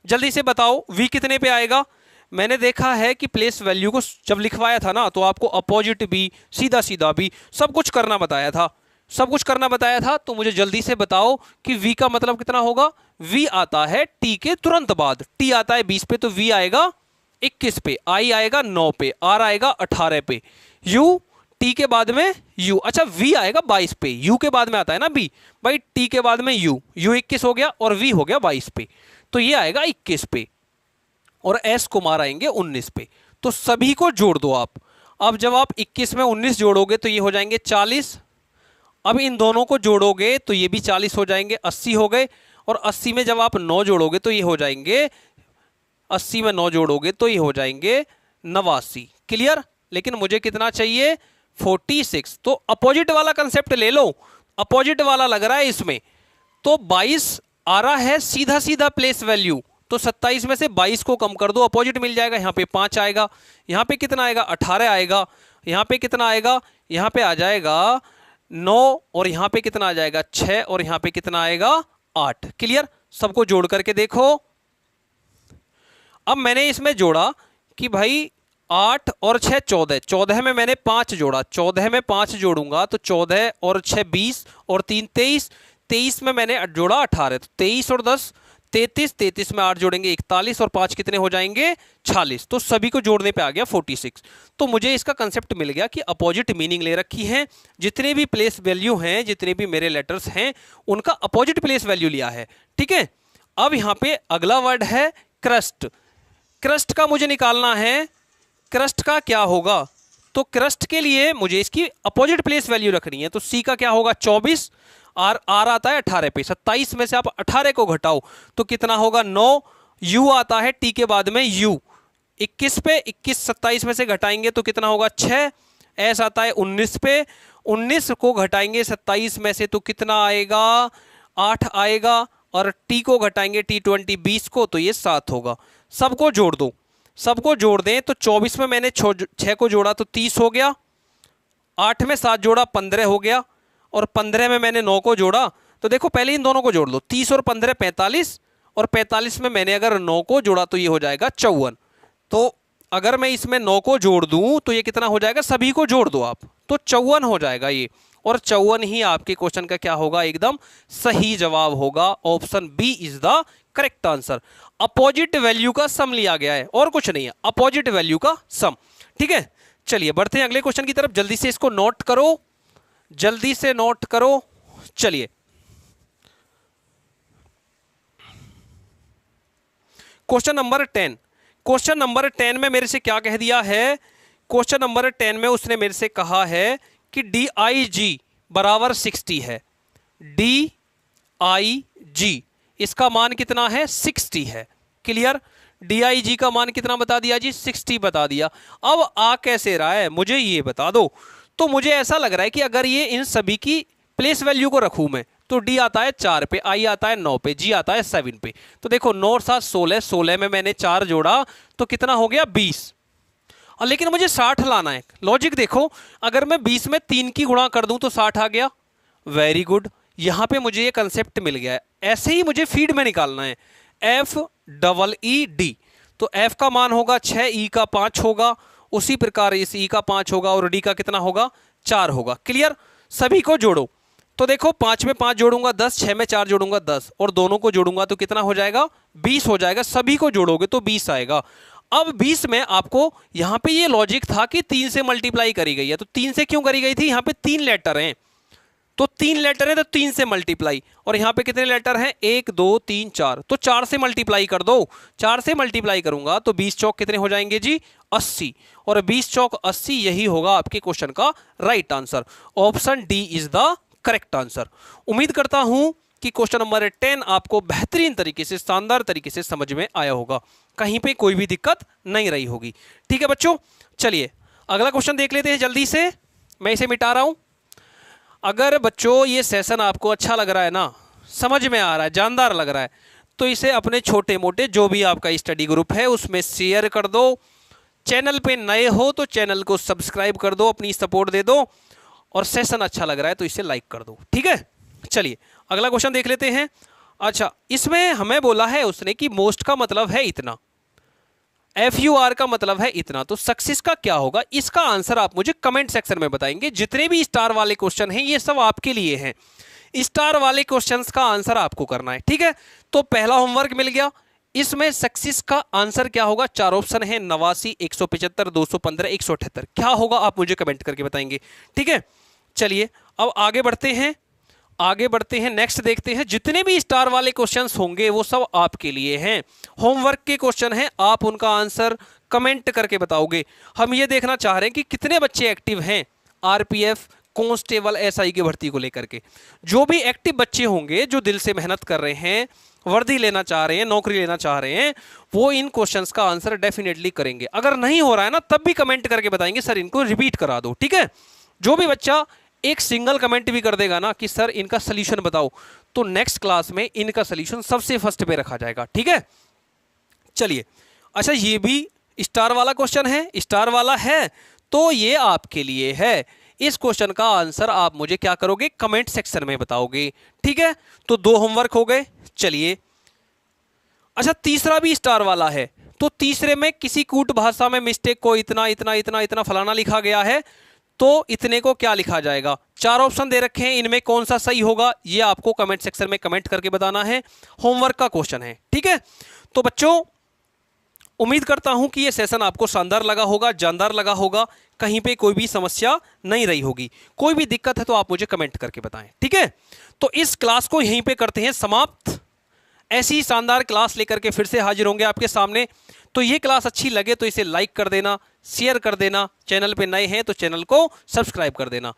जल्दी से बताओ V कितने पे आएगा। मैंने देखा है कि प्लेस वैल्यू को जब लिखवाया था ना तो आपको अपोजिट भी, सीधा सीधा भी, सब कुछ करना बताया था, सब कुछ करना बताया था। तो मुझे जल्दी से बताओ कि V का मतलब कितना होगा। V आता है T के तुरंत बाद, T आता है 20 पे तो V आएगा 21 पे, I आएगा 9 पे, R आएगा 18 पे, U T के बाद में U, अच्छा V आएगा 22 पे, U के बाद में आता है ना B, भाई T के बाद में U 21 हो गया और V हो गया 22 पे, तो ये आएगा 21 पे, और S कुमार आएंगे 19 पे। तो सभी को जोड़ दो आप। अब जब आप 21 में 19 जोड़ोगे तो ये हो जाएंगे 40। अब इन दोनों को जोड़ोगे तो ये भी 40 हो जाएंगे, 80 हो गए। और 80 में जब आप 9 जोड़ोगे तो ये हो जाएंगे, 80 में 9 जोड़ोगे तो ये हो जाएंगे 89। क्लियर। लेकिन मुझे कितना चाहिए 46। तो अपोजिट वाला कंसेप्ट ले लो, अपोजिट वाला लग रहा है इसमें। तो 22 आ रहा है सीधा सीधा प्लेस वैल्यू, तो 27 में से 22 को कम कर दो, अपोजिट मिल जाएगा। यहाँ पे 5 आएगा, यहाँ पे कितना आएगा 18 आएगा, यहाँ पे कितना आएगा, यहाँ पे आ जाएगा 9, और यहाँ पे कितना आ जाएगा 6, और यहाँ पे कितना आएगा 8। क्लियर। सबको जोड़ करके देखो। अब मैंने इसमें जोड़ा कि भाई 8 और 6 14, 14 में मैंने 5 जोड़ा, 14 में 5 जोड़ूंगा तो 14 और 6 20 और 3 23, 23 में मैंने जोड़ा 18, तो 23 और 10 33, 33 में 8 जोड़ेंगे 41, और 5 कितने हो जाएंगे 46। तो सभी को जोड़ने पे आ गया 46। तो मुझे इसका कंसेप्ट मिल गया कि अपोजिट मीनिंग ले रखी है, जितने भी प्लेस वैल्यू हैं, जितने भी मेरे लेटर्स हैं, उनका अपोजिट प्लेस वैल्यू लिया है। ठीक है। अब यहाँ पे अगला वर्ड है क्रस्ट। क्रस्ट का मुझे निकालना है, क्रस्ट का क्या होगा, तो क्रस्ट के लिए मुझे इसकी अपोजिट प्लेस वैल्यू रखनी है। तो सी का क्या होगा 24, आर आता है 18 पे, 27 में से आप 18 को घटाओ तो कितना होगा 9, यू आता है टी के बाद में यू 21 पे, 21 27 में से घटाएंगे तो कितना होगा 6, एस आता है 19 पे, 19 को घटाएंगे 27 में से तो कितना आएगा 8 आएगा, और टी को घटाएंगे T20 20 को तो ये 7 होगा। सबको जोड़ दो, सबको जोड़ दें तो 24 में मैंने 6 को जोड़ा तो 30 हो गया, 8 में 7 जोड़ा 15 हो गया, और 15 में मैंने 9 को जोड़ा तो देखो पहले इन दोनों को जोड़ लो, 30 और 15 45, और 45 में मैंने अगर 9 को जोड़ा तो ये हो जाएगा 54। तो अगर मैं इसमें 9 को जोड़ दूं तो ये कितना हो जाएगा, सभी को जोड़ दो आप तो 54 हो जाएगा ये, और 54 ही आपके क्वेश्चन का क्या होगा, एकदम सही जवाब होगा। Option B is the correct answer. Opposite value का सम लिया गया है और कुछ नहीं है, अपोजिट वैल्यू का सम। ठीक है, चलिए बढ़ते हैं अगले क्वेश्चन की तरफ। जल्दी से इसको नोट करो, जल्दी से नोट करो। चलिए क्वेश्चन नंबर 10। क्वेश्चन नंबर 10 में मेरे से क्या कह दिया है, क्वेश्चन नंबर 10 में उसने मेरे से कहा है कि डी आई जी बराबर 60 है। डी आई जी इसका मान कितना है, 60 है। क्लियर, डी आई जी का मान कितना बता दिया जी, 60 बता दिया। अब आ कैसे रहा है मुझे ये बता दो। तो मुझे ऐसा लग रहा है कि अगर ये इन सभी की प्लेस वैल्यू को रखूं मैं तो डी आता है 4 पे, आई आता है 9 पे, जी आता है 7 पे। तो देखो 9 और 7 16, 16 में मैंने 4 जोड़ा तो कितना हो गया 20। और लेकिन मुझे 60 लाना है। लॉजिक देखो, अगर मैं 20 में 3 की गुणा कर दूं तो 60 आ गया। वेरी गुड, यहां पे मुझे ये कंसेप्ट मिल गया है। ऐसे ही मुझे फीड में निकालना है, एफ डबल ई डी। तो एफ का मान होगा 6, ई का 5 होगा, उसी प्रकार इस ई का 5 होगा और डी का कितना होगा 4 होगा। क्लियर, सभी को जोड़ो तो देखो 5 में 5 जोड़ूंगा 10, 6 में 4 जोड़ूंगा 10, और दोनों को जोड़ूंगा तो कितना हो जाएगा 20 हो जाएगा। सभी को जोड़ोगे तो 20 आएगा। अब 20 में आपको यहां पे ये लॉजिक था कि 3 से मल्टीप्लाई करी गई है, तो 3 से क्यों करी गई थी, यहां पे 3 लेटर हैं तो 3 लेटर है तो 3 से मल्टीप्लाई, और यहां पे कितने लेटर हैं 1 2 3 4, तो 4 से मल्टीप्लाई कर दो। 4 से मल्टीप्लाई करूंगा तो 20 चौक कितने हो जाएंगे जी 80, और 20 चौक 80 यही होगा आपके क्वेश्चन का right answer. Option D is the correct answer. उम्मीद करता हूं कि क्वेश्चन नंबर 10 आपको बेहतरीन तरीके से, शानदार तरीके से समझ में आया होगा, कहीं पे कोई भी दिक्कत नहीं रही होगी। ठीक है बच्चों, चलिए अगला क्वेश्चन देख लेते हैं जल्दी से। मैं इसे मिटा रहा हूं। अगर बच्चों ये सेशन आपको अच्छा लग रहा है ना, समझ में आ रहा है, जानदार लग रहा है, तो इसे अपने छोटे मोटे जो भी आपका स्टडी ग्रुप है उसमें शेयर कर दो। चैनल पे नए हो तो चैनल को सब्सक्राइब कर दो, अपनी सपोर्ट दे दो, और सेशन अच्छा लग रहा है तो इसे लाइक कर दो। ठीक है, चलिए अगला क्वेश्चन देख लेते हैं। अच्छा, इसमें हमें बोला है उसने कि मोस्ट का मतलब है इतना, FUR का मतलब है इतना, तो सक्सेस का क्या होगा, इसका आंसर आप मुझे कमेंट सेक्शन में बताएंगे। जितने भी स्टार वाले क्वेश्चन हैं ये सब आपके लिए हैं, स्टार वाले क्वेश्चंस का आंसर आपको करना है। ठीक है, तो पहला होमवर्क मिल गया। इसमें सक्सेस का आंसर क्या होगा, 4 ऑप्शन है, 89, 175, 215, 178। क्या होगा आप मुझे कमेंट करके बताएंगे। ठीक है, चलिए अब आगे बढ़ते हैं, आगे बढ़ते हैं, नेक्स्ट देखते हैं। जितने भी स्टार वाले क्वेश्चंस होंगे वो सब आपके लिए हैं, होमवर्क के क्वेश्चन हैं, आप उनका आंसर कमेंट करके बताओगे। हम ये देखना चाह रहे हैं कि कितने बच्चे एक्टिव हैं RPF, कांस्टेबल, SI की भर्ती को लेकर के। जो भी एक्टिव बच्चे होंगे, जो दिल से मेहनत कर रहे हैं, वर्दी लेना चाह रहे हैं, नौकरी लेना चाह रहे हैं, वो इन क्वेश्चंस का आंसर डेफिनेटली करेंगे। अगर नहीं हो रहा है ना तब भी कमेंट करके बताएंगे सर इनको रिपीट करा दो। ठीक है, जो भी बच्चा एक सिंगल कमेंट भी कर देगा ना कि सर इनका सोल्यूशन बताओ, तो नेक्स्ट क्लास में इनका सोल्यूशन सबसे फर्स्ट पे रखा जाएगा। ठीक है, चलिए अच्छा, ये भी स्टार वाला क्वेश्चन है, स्टार वाला है तो ये आपके लिए है। इस क्वेश्चन का आंसर आप मुझे क्या करोगे, कमेंट सेक्शन में बताओगे। ठीक है, तो 2 होमवर्क हो गए। चलिए अच्छा, तीसरा भी स्टार वाला है, तो तीसरे में किसी कूट भाषा में मिस्टेक को इतना इतना इतना इतना फलाना लिखा गया है, तो इतने को क्या लिखा जाएगा। 4 ऑप्शन दे रखे हैं, इनमें कौन सा सही होगा ये आपको कमेंट सेक्शन में कमेंट करके बताना है। होमवर्क का क्वेश्चन है। ठीक है, तो बच्चों उम्मीद करता हूं कि ये सेशन आपको शानदार लगा होगा, जानदार लगा होगा, कहीं पे कोई भी समस्या नहीं रही होगी। कोई भी दिक्कत है तो आप मुझे कमेंट करके बताएं। ठीक है, तो इस क्लास को यहीं पे करते हैं समाप्त। ऐसी शानदार क्लास लेकर के फिर से हाजिर होंगे आपके सामने। तो ये क्लास अच्छी लगे तो इसे लाइक कर देना, शेयर कर देना, चैनल पे नए हैं तो चैनल को सब्सक्राइब कर देना।